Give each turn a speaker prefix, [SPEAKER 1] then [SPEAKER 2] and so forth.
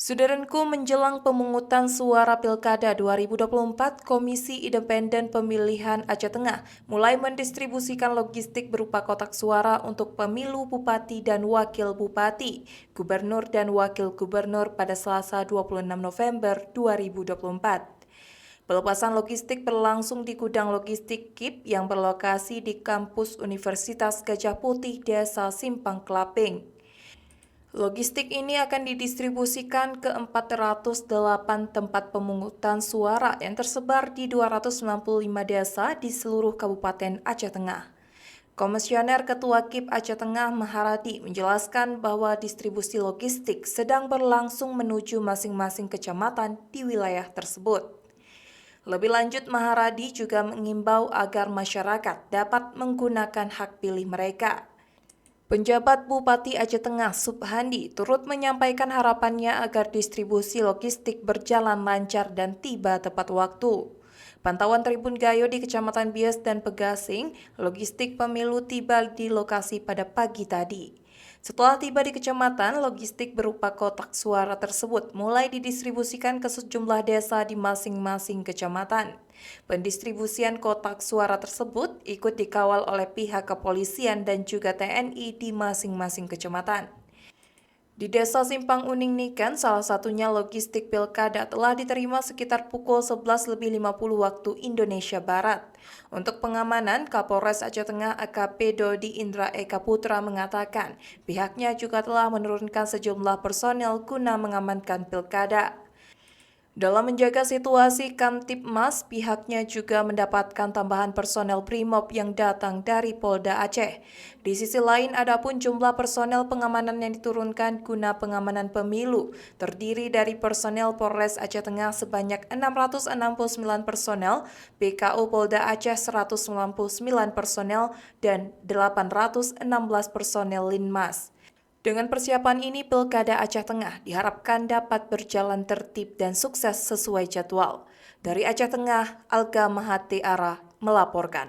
[SPEAKER 1] Saudaraku, menjelang pemungutan suara Pilkada 2024, Komisi Independen Pemilihan Aceh Tengah mulai mendistribusikan logistik berupa kotak suara untuk pemilu Bupati dan Wakil Bupati, Gubernur dan Wakil Gubernur pada Selasa 26 November 2024. Pelepasan logistik berlangsung di gudang logistik KIP yang berlokasi di kampus Universitas Gajah Putih, Desa Simpang Kelaping. Logistik ini akan didistribusikan ke 408 tempat pemungutan suara yang tersebar di 295 desa di seluruh Kabupaten Aceh Tengah. Komisioner Ketua KIP Aceh Tengah Maharadi menjelaskan bahwa distribusi logistik sedang berlangsung menuju masing-masing kecamatan di wilayah tersebut. Lebih lanjut, Maharadi juga mengimbau agar masyarakat dapat menggunakan hak pilih mereka. Penjabat Bupati Aceh Tengah Subhandi turut menyampaikan harapannya agar distribusi logistik berjalan lancar dan tiba tepat waktu. Pantauan Tribun Gayo di Kecamatan Bias dan Pegasing, logistik pemilu tiba di lokasi pada pagi tadi. Setelah tiba di kecamatan, logistik berupa kotak suara tersebut mulai didistribusikan ke sejumlah desa di masing-masing kecamatan. Pendistribusian kotak suara tersebut ikut dikawal oleh pihak kepolisian dan juga TNI di masing-masing kecamatan. Di Desa Simpang Uning Niken, salah satunya logistik pilkada telah diterima sekitar pukul 11.50 waktu Indonesia Barat. Untuk pengamanan, Kapolres Aceh Tengah AKP Dodi Indra Eka Putra mengatakan pihaknya juga telah menurunkan sejumlah personel guna mengamankan pilkada. Dalam menjaga situasi Kamtibmas, pihaknya juga mendapatkan tambahan personel Brimob yang datang dari Polda Aceh. Di sisi lain, adapun jumlah personel pengamanan yang diturunkan guna pengamanan pemilu terdiri dari personel Polres Aceh Tengah sebanyak 669 personel, BKU Polda Aceh 199 personel, dan 816 personel Linmas. Dengan persiapan ini, Pilkada Aceh Tengah diharapkan dapat berjalan tertib dan sukses sesuai jadwal. Dari Aceh Tengah, Alga Mahati Ara melaporkan.